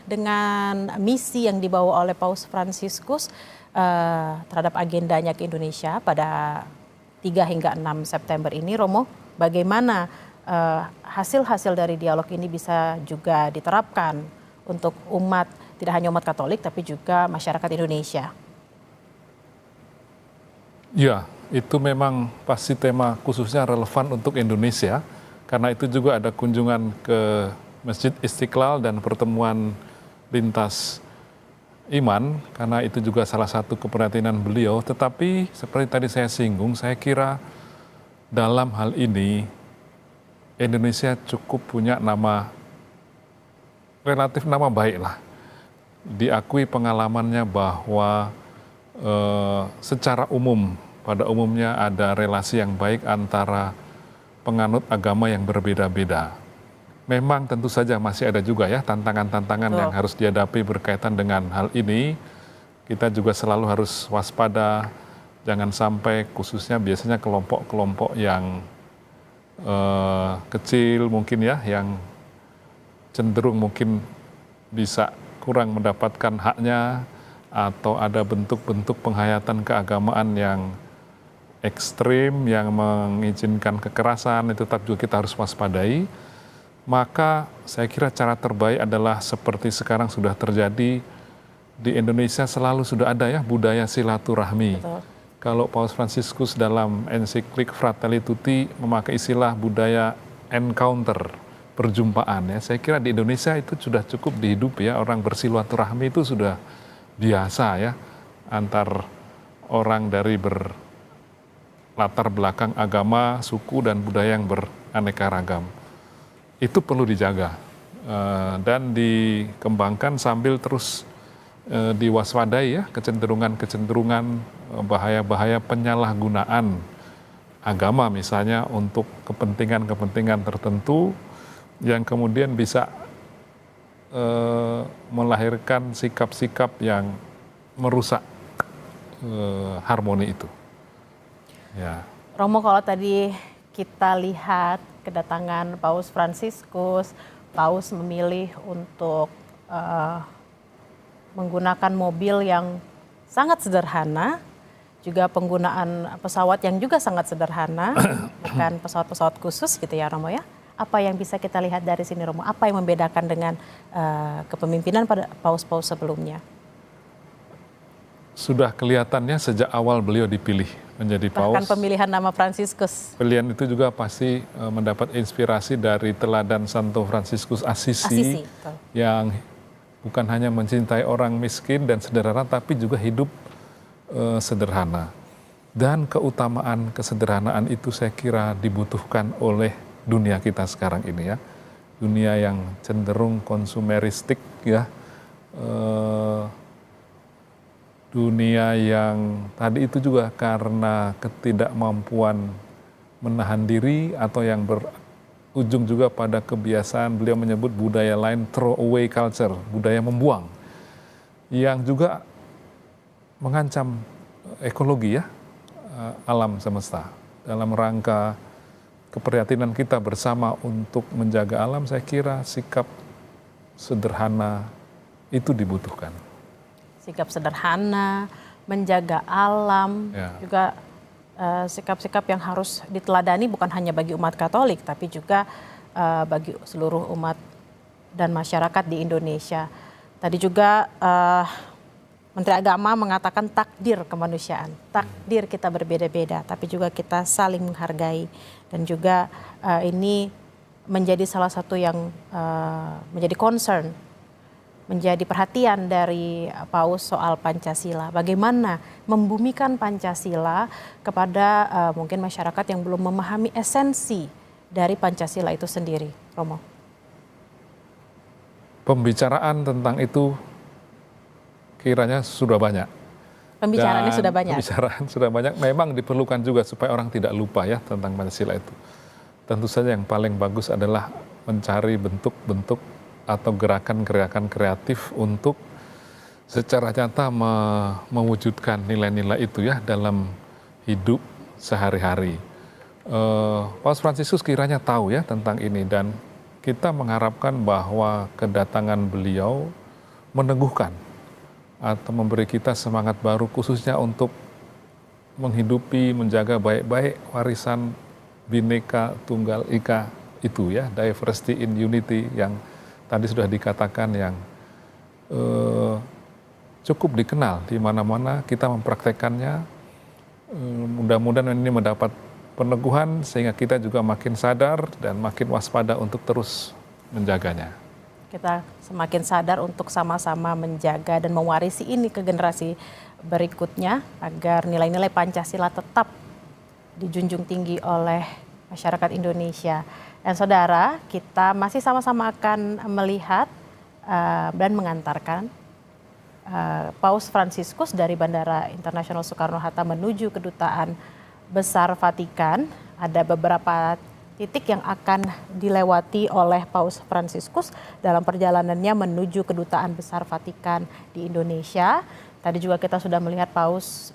dengan misi yang dibawa oleh Paus Fransiskus terhadap agendanya ke Indonesia pada 3 hingga 6 September ini, Romo, bagaimana hasil-hasil dari dialog ini bisa juga diterapkan untuk umat, tidak hanya umat Katolik, tapi juga masyarakat Indonesia? Ya, itu memang pasti tema khususnya relevan untuk Indonesia, karena itu juga ada kunjungan ke Masjid Istiqlal dan pertemuan lintas iman, karena itu juga salah satu keprihatinan beliau. Tetapi seperti tadi saya singgung, saya kira dalam hal ini Indonesia cukup punya relatif nama baik lah. Diakui pengalamannya bahwa secara umum, pada umumnya ada relasi yang baik antara penganut agama yang berbeda-beda. Memang tentu saja masih ada juga ya tantangan-tantangan yang harus dihadapi berkaitan dengan hal ini. Kita juga selalu harus waspada, jangan sampai khususnya biasanya kelompok-kelompok yang kecil mungkin ya, yang cenderung mungkin bisa kurang mendapatkan haknya, atau ada bentuk-bentuk penghayatan keagamaan yang ekstrim, yang mengizinkan kekerasan, itu tetap juga kita harus waspadai. Maka saya kira cara terbaik adalah seperti sekarang sudah terjadi di Indonesia, selalu sudah ada ya budaya silaturahmi. Betul. Kalau Paus Fransiskus dalam ensiklik Fratelli Tutti memakai istilah budaya encounter, perjumpaan ya. Saya kira di Indonesia itu sudah cukup dihidupi ya, orang bersilaturahmi itu sudah biasa ya, antar orang dari berlatar belakang agama, suku dan budaya yang beraneka ragam. Itu perlu dijaga dan dikembangkan sambil terus diwaspadai ya, kecenderungan-kecenderungan, bahaya-bahaya penyalahgunaan agama misalnya untuk kepentingan-kepentingan tertentu yang kemudian bisa melahirkan sikap-sikap yang merusak harmoni itu. Ya. Romo, kalau tadi kita lihat kedatangan Paus Fransiskus, Paus memilih untuk menggunakan mobil yang sangat sederhana, juga penggunaan pesawat yang juga sangat sederhana, bukan pesawat-pesawat khusus gitu ya Romo ya. Apa yang bisa kita lihat dari sini Romo? Apa yang membedakan dengan kepemimpinan pada paus-paus sebelumnya? Sudah kelihatannya sejak awal beliau dipilih menjadi paus. Bahkan pemilihan nama Fransiskus. Pilihan itu juga pasti mendapat inspirasi dari teladan Santo Fransiskus Assisi yang bukan hanya mencintai orang miskin dan sederhana, tapi juga hidup sederhana. Dan keutamaan kesederhanaan itu saya kira dibutuhkan oleh dunia kita sekarang ini ya. Dunia yang cenderung konsumeristik ya. Dunia yang tadi itu juga karena ketidakmampuan menahan diri atau yang berujung juga pada kebiasaan, beliau menyebut budaya lain throwaway culture, budaya membuang, yang juga mengancam ekologi ya, alam semesta. Dalam rangka keprihatinan kita bersama untuk menjaga alam, saya kira sikap sederhana itu dibutuhkan. Sikap sederhana, menjaga alam, juga sikap-sikap yang harus diteladani bukan hanya bagi umat Katolik, tapi juga bagi seluruh umat dan masyarakat di Indonesia. Tadi juga Menteri Agama mengatakan takdir kemanusiaan, takdir kita berbeda-beda, tapi juga kita saling menghargai. Dan juga ini menjadi salah satu yang menjadi concern, menjadi perhatian dari Paus soal Pancasila. Bagaimana membumikan Pancasila kepada mungkin masyarakat yang belum memahami esensi dari Pancasila itu sendiri, Romo? Pembicaraan tentang itu kiranya sudah banyak. Pembicaraannya sudah banyak. Pembicaraan sudah banyak. Memang diperlukan juga supaya orang tidak lupa ya tentang Pancasila itu. Tentu saja yang paling bagus adalah mencari bentuk-bentuk atau gerakan-gerakan kreatif untuk secara nyata mewujudkan nilai-nilai itu ya dalam hidup sehari-hari. Paus Fransiskus kiranya tahu ya tentang ini, dan kita mengharapkan bahwa kedatangan beliau meneguhkan atau memberi kita semangat baru khususnya untuk menghidupi, menjaga baik-baik warisan Bhinneka Tunggal Ika itu ya, diversity in unity yang tadi sudah dikatakan yang cukup dikenal di mana-mana kita mempraktekannya. Mudah-mudahan ini mendapat peneguhan sehingga kita juga makin sadar dan makin waspada untuk terus menjaganya. Kita semakin sadar untuk sama-sama menjaga dan mewarisi ini ke generasi berikutnya agar nilai-nilai Pancasila tetap dijunjung tinggi oleh masyarakat Indonesia. Dan saudara, kita masih sama-sama akan melihat dan mengantarkan Paus Fransiskus dari Bandara Internasional Soekarno-Hatta menuju Kedutaan Besar Vatikan. Ada beberapa titik yang akan dilewati oleh Paus Fransiskus dalam perjalanannya menuju Kedutaan Besar Vatikan di Indonesia. Tadi juga kita sudah melihat Paus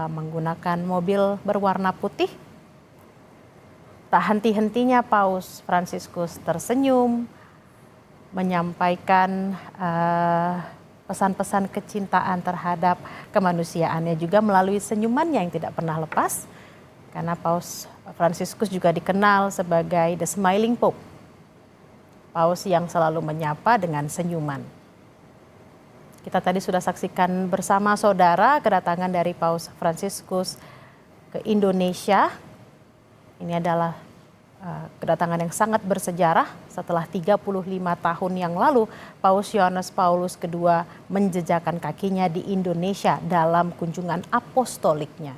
menggunakan mobil berwarna putih. Tak henti-hentinya Paus Fransiskus tersenyum, menyampaikan pesan-pesan kecintaan terhadap kemanusiaannya juga melalui senyumannya yang tidak pernah lepas. Karena Paus Fransiskus juga dikenal sebagai the smiling Pope. Paus yang selalu menyapa dengan senyuman. Kita tadi sudah saksikan bersama saudara kedatangan dari Paus Fransiskus ke Indonesia. Ini adalah kedatangan yang sangat bersejarah setelah 35 tahun yang lalu Paus Yohanes Paulus II menjejakkan kakinya di Indonesia dalam kunjungan apostoliknya.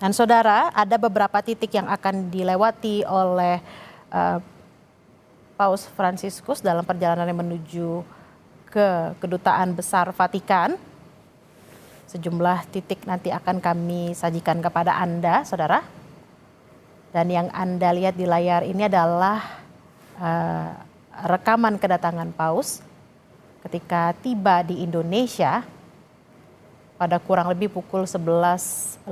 Dan saudara, ada beberapa titik yang akan dilewati oleh Paus Fransiskus dalam perjalanannya menuju ke Kedutaan Besar Vatikan. Sejumlah titik nanti akan kami sajikan kepada Anda, saudara. Dan yang Anda lihat di layar ini adalah rekaman kedatangan Paus ketika tiba di Indonesia pada kurang lebih pukul 11:35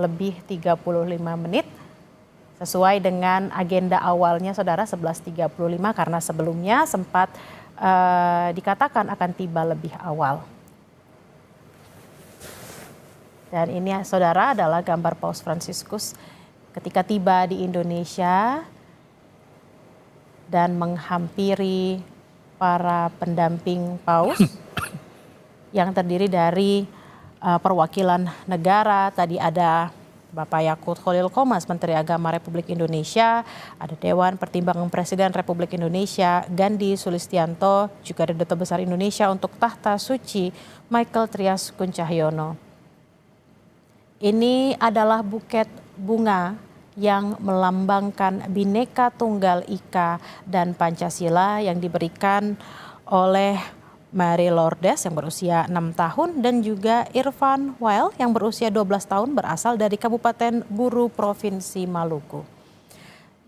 sesuai dengan agenda awalnya saudara 11:35 karena sebelumnya sempat dikatakan akan tiba lebih awal. Dan ini saudara adalah gambar Paus Fransiskus ketika tiba di Indonesia dan menghampiri para pendamping Paus yang terdiri dari perwakilan negara. Tadi ada Bapak Yakut Khalil Qomas, Menteri Agama Republik Indonesia, ada Dewan Pertimbangan Presiden Republik Indonesia, Gandhi Sulistianto, juga ada Duta Besar Indonesia untuk Tahta Suci, Michael Trias Kuncahyono. Ini adalah buket bunga yang melambangkan Bhinneka Tunggal Ika dan Pancasila yang diberikan oleh Mary Lourdes yang berusia 6 tahun dan juga Irfan Wael yang berusia 12 tahun berasal dari Kabupaten Buru Provinsi Maluku.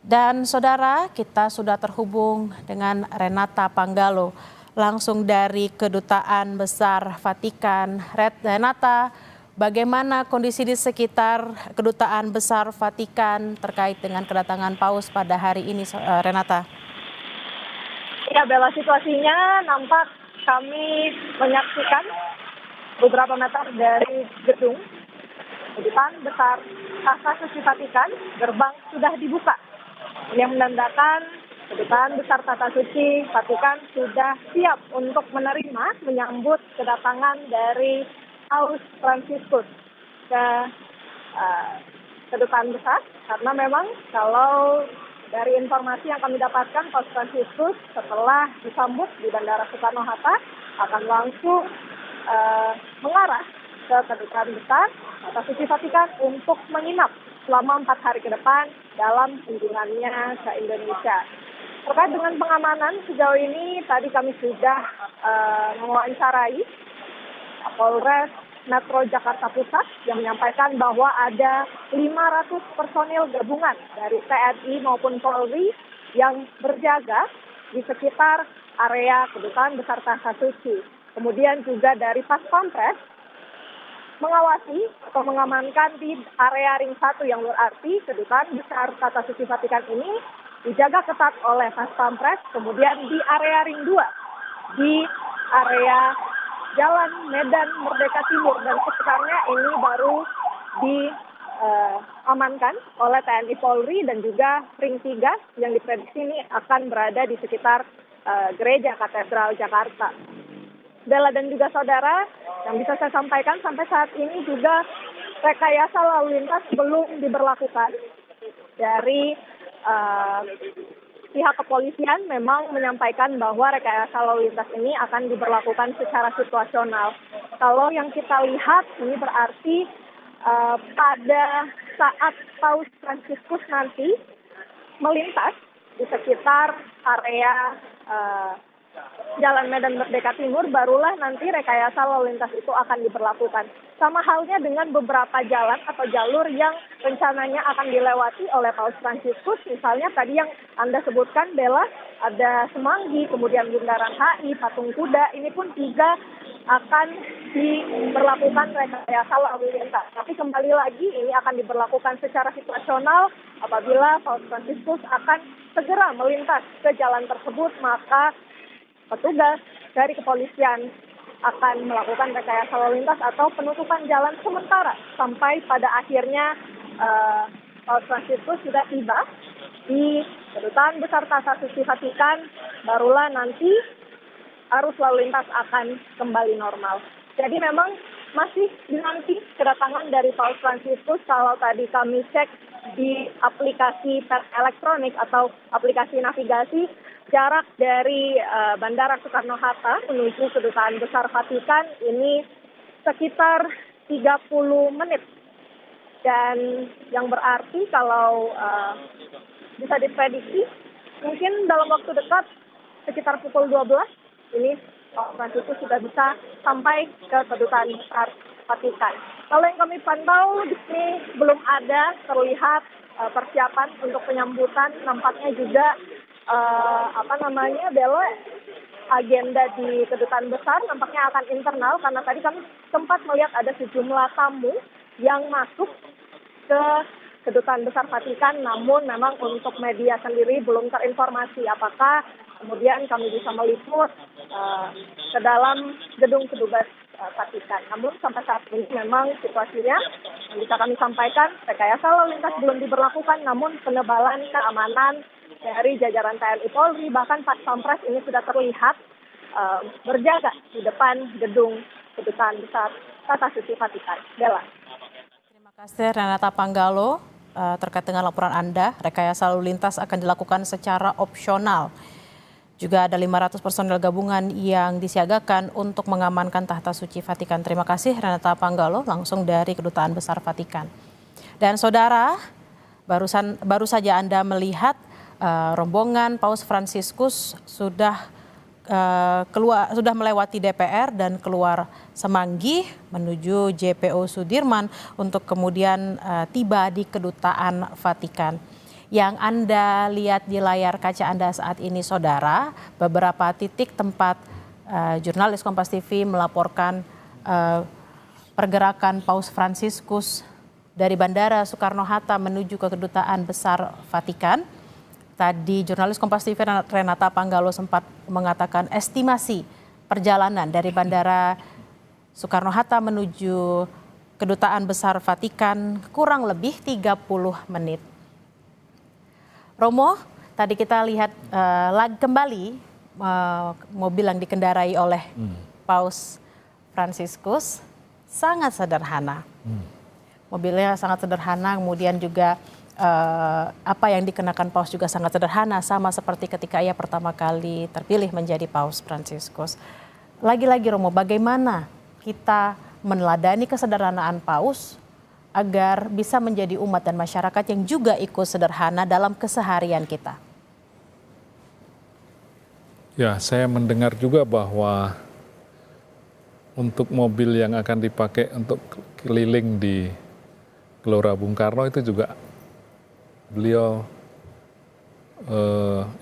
Dan saudara, kita sudah terhubung dengan Renata Panggalo langsung dari Kedutaan Besar Vatikan. Renata, bagaimana kondisi di sekitar Kedutaan Besar Vatikan terkait dengan kedatangan Paus pada hari ini, Renata? Ya, Bella, situasinya nampak kami menyaksikan beberapa meter dari gedung Kedutaan Besar Tahta Suci Vatikan, gerbang sudah dibuka. Yang menandakan Kedutaan Besar Tahta Suci Vatikan sudah siap untuk menyambut kedatangan dari Paus Fransiskus ke Kedutaan Besar, karena memang kalau dari informasi yang kami dapatkan, Paus Fransiskus setelah disambut di Bandara Soekarno-Hatta akan langsung mengarah ke Kedutaan Besar Tahta Suci Vatikan untuk menginap selama 4 hari ke depan dalam kunjungannya ke Indonesia. Terkait dengan pengamanan sejauh ini, tadi kami sudah mewawancarai Polres Metro Jakarta Pusat yang menyampaikan bahwa ada 500 personil gabungan dari TNI maupun Polri yang berjaga di sekitar area Kedutaan Besar Tahta Suci. Kemudian juga dari Pas Pampres mengawasi atau mengamankan di area ring 1 yang berarti kedutaan besar Tata Suci Vatikan ini dijaga ketat oleh Pas Pampres, kemudian di area ring 2, di area Jalan Medan Merdeka Timur dan sekitarnya ini baru diamankan oleh TNI Polri, dan juga ring 3 yang diprediksi ini akan berada di sekitar Gereja Katedral Jakarta. Bella dan juga saudara, yang bisa saya sampaikan sampai saat ini juga rekayasa lalu lintas belum diberlakukan. Dari pihak kepolisian memang menyampaikan bahwa rekayasa lalu lintas ini akan diberlakukan secara situasional. Kalau yang kita lihat ini berarti pada saat Paus Fransiskus nanti melintas di sekitar area Jalan Medan Merdeka Timur, barulah nanti rekayasa lalu lintas itu akan diberlakukan. Sama halnya dengan beberapa jalan atau jalur yang rencananya akan dilewati oleh Paus Fransiskus. Misalnya tadi yang Anda sebutkan, Bella, ada Semanggi, kemudian Bundaran HI, Patung Kuda, ini pun juga akan diberlakukan rekayasa lalu lintas. Tapi kembali lagi ini akan diberlakukan secara situasional. Apabila Paus Fransiskus akan segera melintas ke jalan tersebut, maka petugas dari kepolisian akan melakukan rekayasa lalu lintas atau penutupan jalan sementara sampai pada akhirnya Paus Fransiskus sudah tiba di Kedutaan Besar Tata Suci Vatikan, barulah nanti arus lalu lintas akan kembali normal. Jadi memang masih dinanti kedatangan dari Paus Fransiskus. Kalau tadi kami cek di aplikasi pers elektronik atau aplikasi navigasi, jarak dari Bandara Soekarno-Hatta menuju Kedutaan Besar Vatikan ini sekitar 30 menit. Dan yang berarti kalau bisa diprediksi, mungkin dalam waktu dekat sekitar pukul 12, ini Paus Fransiskus sudah bisa sampai ke Kedutaan Besar Vatikan. Kalau yang kami pantau di sini belum ada terlihat persiapan untuk penyambutan. Nampaknya juga Bella, agenda di Kedutaan Besar nampaknya akan internal, karena tadi kami sempat melihat ada sejumlah tamu yang masuk ke Kedutaan Besar Vatikan, namun memang untuk media sendiri belum terinformasi apakah kemudian kami bisa meliput ke dalam gedung kedubes Vatikan. Namun sampai saat ini memang situasinya yang bisa kami sampaikan, rekayasa lalu lintas belum diberlakukan, namun penebalan keamanan dari jajaran TNI Polri, bahkan Pas Pampres ini sudah terlihat berjaga di depan gedung Kedutaan Besar Tata Suci Vatikan. Bella. Terima kasih Renata Panggalo terkait dengan laporan Anda. Rekayasa lalu lintas akan dilakukan secara opsional. Juga ada 500 personel gabungan yang disiagakan untuk mengamankan Tahta Suci Vatikan. Terima kasih Renata Panggalo langsung dari Kedutaan Besar Vatikan. Dan saudara, baru saja Anda melihat rombongan Paus Fransiskus sudah melewati DPR dan keluar Semanggi menuju JPO Sudirman untuk kemudian tiba di Kedutaan Vatikan. Yang Anda lihat di layar kaca Anda saat ini, saudara, beberapa titik tempat jurnalis Kompas TV melaporkan pergerakan Paus Fransiskus dari Bandara Soekarno-Hatta menuju ke Kedutaan Besar Vatikan. Tadi jurnalis Kompas TV Renata Panggalo sempat mengatakan estimasi perjalanan dari Bandara Soekarno-Hatta menuju Kedutaan Besar Vatikan kurang lebih 30 menit. Romo, tadi kita lihat kembali mobil yang dikendarai oleh Paus Fransiskus sangat sederhana. Mobilnya sangat sederhana, kemudian juga apa yang dikenakan Paus juga sangat sederhana, sama seperti ketika ia pertama kali terpilih menjadi Paus Fransiskus. Lagi-lagi Romo, bagaimana kita meneladani kesederhanaan Paus agar bisa menjadi umat dan masyarakat yang juga ikut sederhana dalam keseharian kita? Ya, saya mendengar juga bahwa untuk mobil yang akan dipakai untuk keliling di Gelora Bung Karno itu juga beliau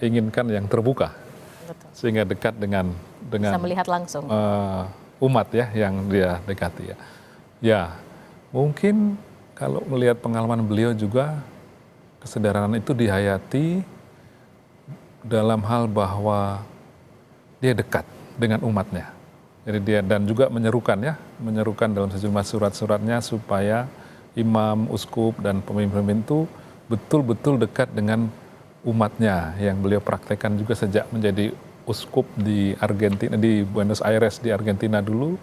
inginkan yang terbuka. Betul. Sehingga dekat dengan bisa melihat langsung umat ya yang dia dekati ya. Ya, mungkin kalau melihat pengalaman beliau juga kesederhanaan itu dihayati dalam hal bahwa dia dekat dengan umatnya. Jadi dia dan juga menyerukan dalam sejumlah surat-suratnya supaya imam, uskup dan pemimpin-pemimpin itu betul-betul dekat dengan umatnya yang beliau praktekkan juga sejak menjadi uskup di Argentina, di Buenos Aires di Argentina dulu.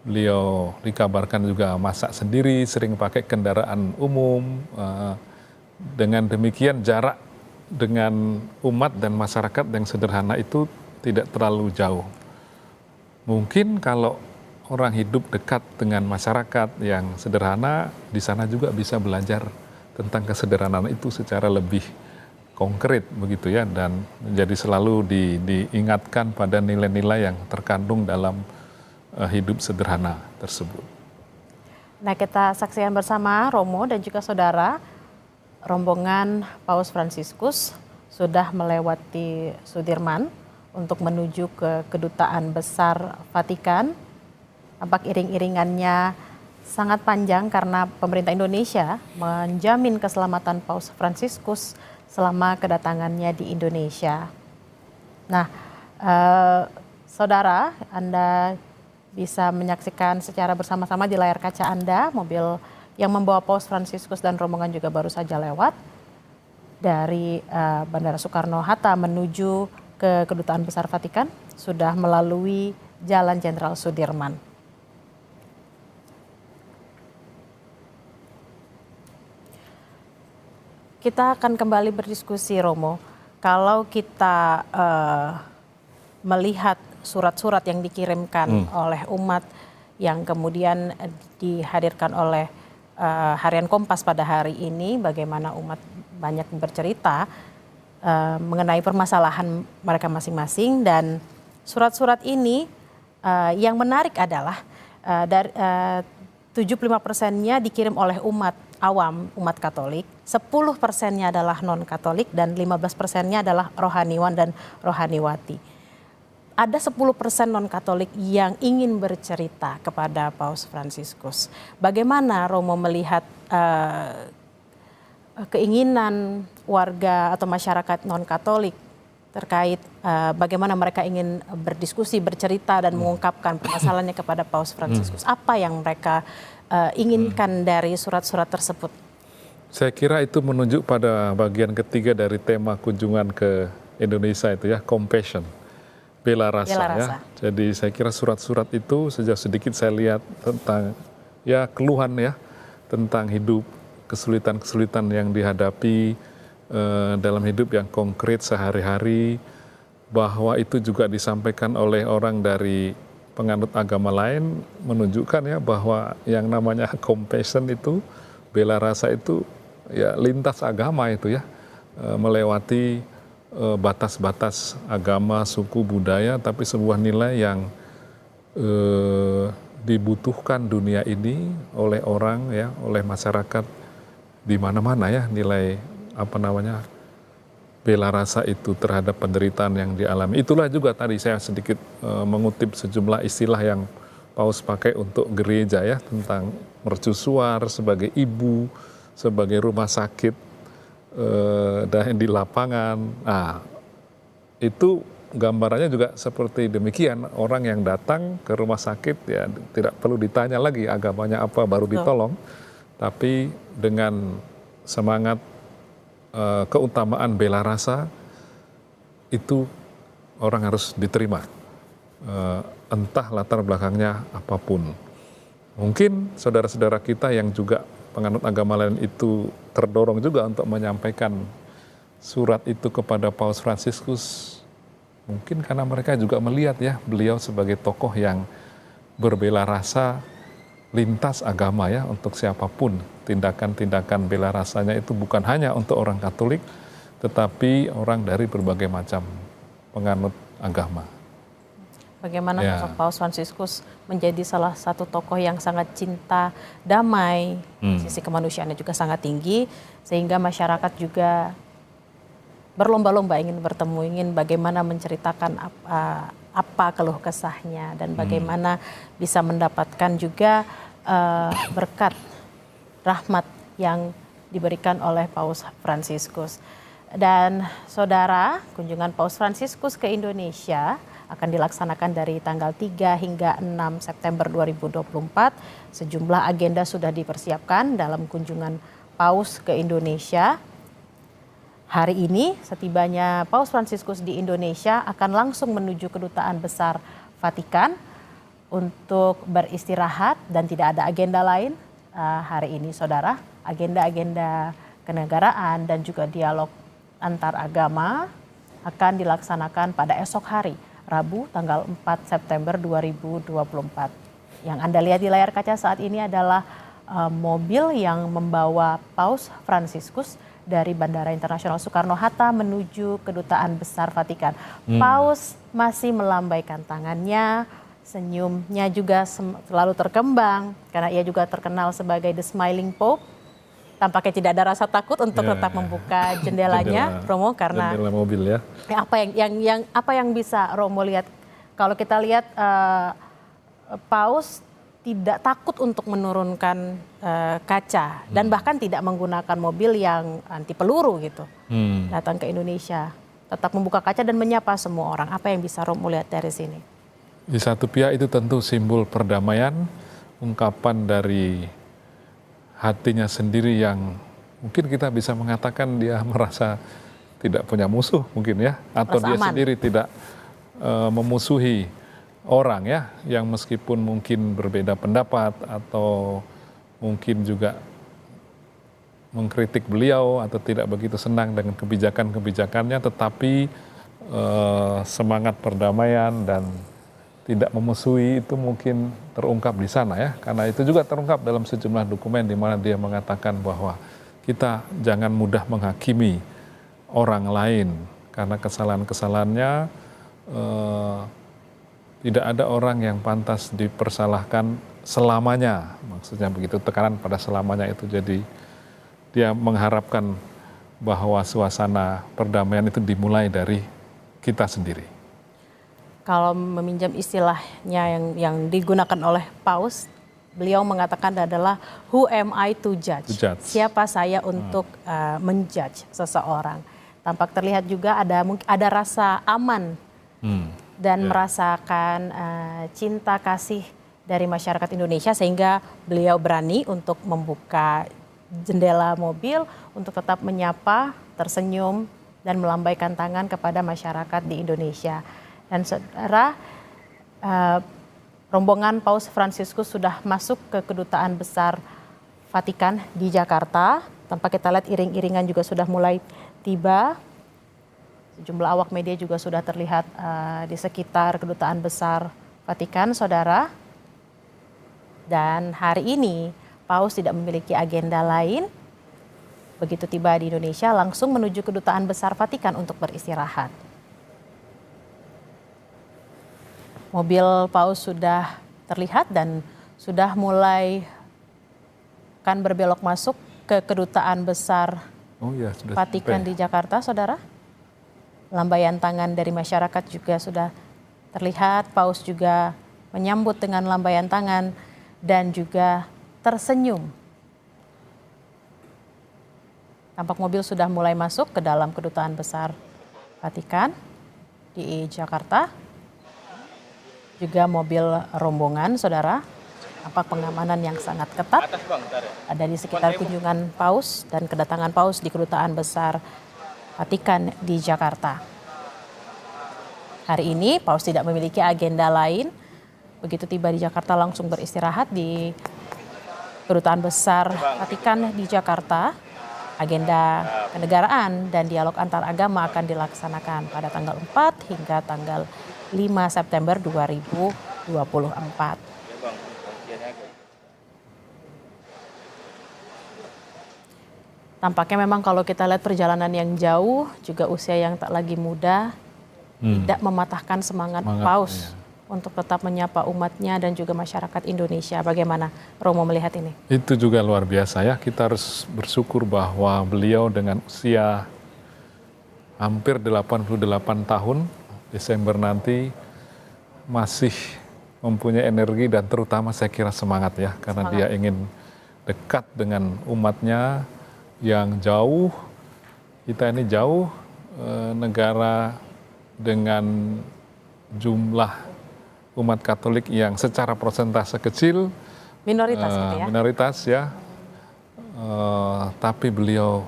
Beliau dikabarkan juga masak sendiri, sering pakai kendaraan umum. Dengan demikian jarak dengan umat dan masyarakat yang sederhana itu tidak terlalu jauh. Mungkin kalau orang hidup dekat dengan masyarakat yang sederhana, di sana juga bisa belajar tentang kesederhanaan itu secara lebih konkret begitu ya, dan menjadi selalu diingatkan pada nilai-nilai yang terkandung dalam hidup sederhana tersebut. Nah, kita saksikan bersama Romo dan juga saudara, rombongan Paus Fransiskus sudah melewati Sudirman untuk menuju ke Kedutaan Besar Vatikan. Tampak iring-iringannya sangat panjang karena pemerintah Indonesia menjamin keselamatan Paus Fransiskus selama kedatangannya di Indonesia. Nah, saudara, Anda bisa menyaksikan secara bersama-sama di layar kaca Anda mobil yang membawa Paus Fransiskus dan rombongan juga baru saja lewat dari Bandara Soekarno-Hatta menuju ke Kedutaan Besar Vatikan, sudah melalui Jalan Jenderal Sudirman. Kita akan kembali berdiskusi, Romo. Kalau kita melihat surat-surat yang dikirimkan oleh umat yang kemudian dihadirkan oleh Harian Kompas pada hari ini, bagaimana umat banyak bercerita mengenai permasalahan mereka masing-masing, dan surat-surat ini yang menarik adalah dari 75%-nya dikirim oleh umat awam, umat Katolik, 10%-nya adalah non-Katolik, dan 15%-nya adalah rohaniwan dan rohaniwati. Ada 10% non-Katolik yang ingin bercerita kepada Paus Fransiskus. Bagaimana Romo melihat keinginan warga atau masyarakat non-Katolik terkait bagaimana mereka ingin berdiskusi, bercerita, dan mengungkapkan permasalahannya kepada Paus Fransiskus? Apa yang mereka inginkan dari surat-surat tersebut? Saya kira itu menunjuk pada bagian ketiga dari tema kunjungan ke Indonesia itu ya, compassion, bela rasa. Ya. Jadi saya kira surat-surat itu sejauh sedikit saya lihat tentang ya keluhan ya tentang hidup, kesulitan-kesulitan yang dihadapi dalam hidup yang konkret sehari-hari, bahwa itu juga disampaikan oleh orang dari penganut agama lain, menunjukkan ya bahwa yang namanya compassion itu, bela rasa itu ya lintas agama itu ya, melewati batas-batas agama, suku, budaya, tapi sebuah nilai yang dibutuhkan dunia ini oleh orang ya, oleh masyarakat di mana-mana ya, nilai bela rasa itu terhadap penderitaan yang dialami. Itulah juga tadi saya sedikit mengutip sejumlah istilah yang Paus pakai untuk gereja ya, tentang mercusuar sebagai ibu, sebagai rumah sakit dan di lapangan. Nah, itu gambarannya juga seperti demikian. Orang yang datang ke rumah sakit ya tidak perlu ditanya lagi agamanya apa baru ditolong, tapi dengan semangat keutamaan bela rasa itu orang harus diterima, entah latar belakangnya apapun. Mungkin saudara-saudara kita yang juga penganut agama lain itu terdorong juga untuk menyampaikan surat itu kepada Paus Fransiskus, mungkin karena mereka juga melihat ya beliau sebagai tokoh yang berbela rasa lintas agama ya, untuk siapapun. Tindakan-tindakan bela rasanya itu bukan hanya untuk orang Katolik, tetapi orang dari berbagai macam penganut agama. Bagaimana sosok Paus Fransiskus menjadi salah satu tokoh yang sangat cinta damai, sisi kemanusiaannya juga sangat tinggi, sehingga masyarakat juga berlomba-lomba ingin bertemu, ingin bagaimana menceritakan apa keluh kesahnya dan bagaimana bisa mendapatkan juga berkat rahmat yang diberikan oleh Paus Fransiskus. Dan saudara, kunjungan Paus Fransiskus ke Indonesia akan dilaksanakan dari tanggal 3 hingga 6 September 2024. Sejumlah agenda sudah dipersiapkan dalam kunjungan Paus ke Indonesia. Hari ini setibanya Paus Fransiskus di Indonesia akan langsung menuju Kedutaan Besar Vatikan untuk beristirahat dan tidak ada agenda lain hari ini, saudara. Agenda-agenda kenegaraan dan juga dialog antar agama akan dilaksanakan pada esok hari, Rabu tanggal 4 September 2024. Yang Anda lihat di layar kaca saat ini adalah mobil yang membawa Paus Fransiskus dari Bandara Internasional Soekarno-Hatta menuju Kedutaan Besar Vatikan. Paus masih melambaikan tangannya, senyumnya juga selalu terkembang karena ia juga terkenal sebagai the Smiling Pope. Tampaknya tidak ada rasa takut untuk tetap membuka jendelanya, Romo, karena jendela mobil ya. Apa yang bisa Romo lihat? Kalau kita lihat Paus tidak takut untuk menurunkan kaca dan bahkan tidak menggunakan mobil yang anti peluru gitu. Datang ke Indonesia, tetap membuka kaca dan menyapa semua orang. Apa yang bisa Romo lihat dari sini? Di satu pihak itu tentu simbol perdamaian, ungkapan dari hatinya sendiri yang mungkin kita bisa mengatakan dia merasa tidak punya musuh mungkin ya, atau dia sendiri tidak memusuhi orang ya, yang meskipun mungkin berbeda pendapat atau mungkin juga mengkritik beliau atau tidak begitu senang dengan kebijakan-kebijakannya, tetapi semangat perdamaian dan tidak memusuhi itu mungkin terungkap di sana ya, karena itu juga terungkap dalam sejumlah dokumen di mana dia mengatakan bahwa kita jangan mudah menghakimi orang lain karena kesalahan-kesalahannya tidak ada orang yang pantas dipersalahkan selamanya, maksudnya begitu, tekanan pada selamanya itu. Jadi dia mengharapkan bahwa suasana perdamaian itu dimulai dari kita sendiri. Kalau meminjam istilahnya yang digunakan oleh Paus, beliau mengatakan adalah who am I to judge? Siapa saya untuk menjudge seseorang? Tampak terlihat juga ada rasa aman dan merasakan cinta kasih dari masyarakat Indonesia, sehingga beliau berani untuk membuka jendela mobil untuk tetap menyapa, tersenyum dan melambaikan tangan kepada masyarakat di Indonesia. Dan saudara, rombongan Paus Fransiskus sudah masuk ke Kedutaan Besar Vatikan di Jakarta. Tanpa kita lihat iring-iringan juga sudah mulai tiba. Sejumlah awak media juga sudah terlihat di sekitar Kedutaan Besar Vatikan, saudara. Dan hari ini Paus tidak memiliki agenda lain. Begitu tiba di Indonesia langsung menuju Kedutaan Besar Vatikan untuk beristirahat. Mobil Paus sudah terlihat dan sudah mulai akan berbelok masuk ke Kedutaan Besar Vatikan di Jakarta, saudara. Lambaian tangan dari masyarakat juga sudah terlihat. Paus juga menyambut dengan lambaian tangan dan juga tersenyum. Tampak mobil sudah mulai masuk ke dalam Kedutaan Besar Vatikan di Jakarta. Juga mobil rombongan, saudara, tampak pengamanan yang sangat ketat ada di sekitar kunjungan Paus dan kedatangan Paus di Kedutaan Besar Vatikan di Jakarta. Hari ini Paus tidak memiliki agenda lain. Begitu tiba di Jakarta langsung beristirahat di Kedutaan Besar Vatikan di Jakarta. Agenda kenegaraan dan dialog antar agama akan dilaksanakan pada tanggal 4 hingga tanggal 5 September 2024. Tampaknya memang kalau kita lihat perjalanan yang jauh, juga usia yang tak lagi muda, tidak mematahkan semangat Paus untuk tetap menyapa umatnya dan juga masyarakat Indonesia. Bagaimana Romo melihat ini? Itu juga luar biasa ya, kita harus bersyukur bahwa beliau dengan usia hampir 88 tahun, Desember nanti masih mempunyai energi dan terutama saya kira semangat ya, karena dia ingin dekat dengan umatnya yang jauh. Kita ini jauh, negara dengan jumlah umat Katolik yang secara persentase kecil, Minoritas gitu ya. minoritas ya, tapi beliau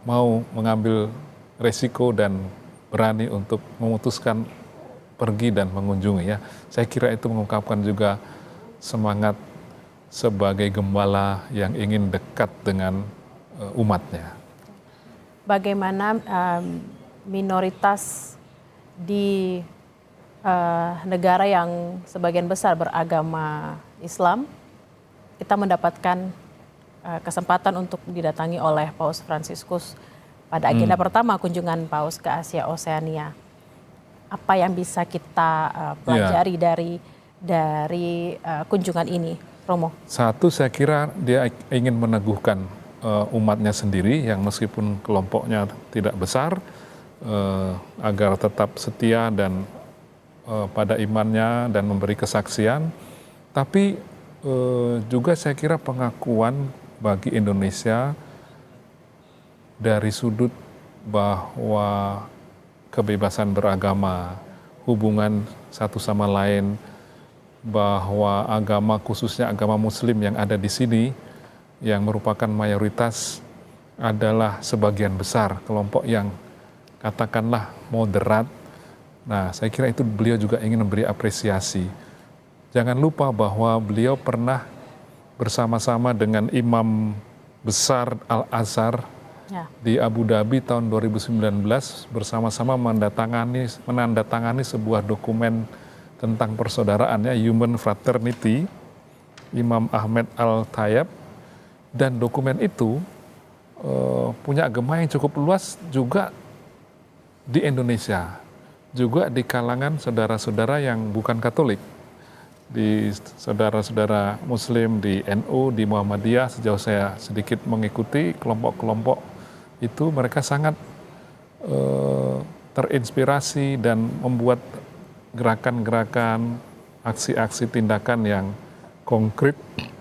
mau mengambil resiko dan berani untuk memutuskan pergi dan mengunjungi ya. Saya kira itu mengungkapkan juga semangat sebagai gembala yang ingin dekat dengan umatnya. Bagaimana minoritas di negara yang sebagian besar beragama Islam, kita mendapatkan kesempatan untuk didatangi oleh Paus Fransiskus pada agenda pertama kunjungan Paus ke Asia Oseania. Apa yang bisa kita pelajari dari kunjungan ini, Romo? Satu, saya kira dia ingin meneguhkan umatnya sendiri yang meskipun kelompoknya tidak besar, agar tetap setia dan pada imannya dan memberi kesaksian. Tapi juga saya kira pengakuan bagi Indonesia dari sudut bahwa kebebasan beragama, hubungan satu sama lain, bahwa agama khususnya agama Muslim yang ada di sini yang merupakan mayoritas adalah sebagian besar kelompok yang katakanlah moderat. Nah, saya kira itu beliau juga ingin memberi apresiasi. Jangan lupa bahwa beliau pernah bersama-sama dengan imam besar Al-Azhar di Abu Dhabi tahun 2019 bersama-sama menandatangani sebuah dokumen tentang persaudaraan ya, Human Fraternity, Imam Ahmed Al-Tayyab, dan dokumen itu punya gema yang cukup luas juga di Indonesia, juga di kalangan saudara-saudara yang bukan Katolik, di saudara-saudara Muslim di NU, di Muhammadiyah. Sejauh saya sedikit mengikuti kelompok-kelompok itu, mereka sangat terinspirasi dan membuat gerakan-gerakan, aksi-aksi tindakan yang konkret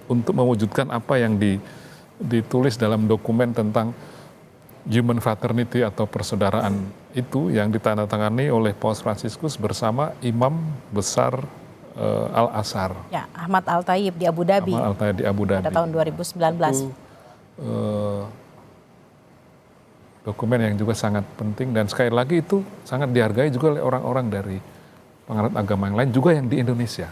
untuk mewujudkan apa yang ditulis dalam dokumen tentang Human Fraternity atau persaudaraan itu yang ditandatangani oleh Paus Fransiskus bersama Imam Besar Al-Azhar. Ya, Ahmad Al-Tayyib di Abu Dhabi. Ahmad Al-Tayyib di Abu Dhabi. Pada tahun 2019. Itu, dokumen yang juga sangat penting dan sekali lagi itu sangat dihargai juga oleh orang-orang dari penganut agama yang lain juga yang di Indonesia.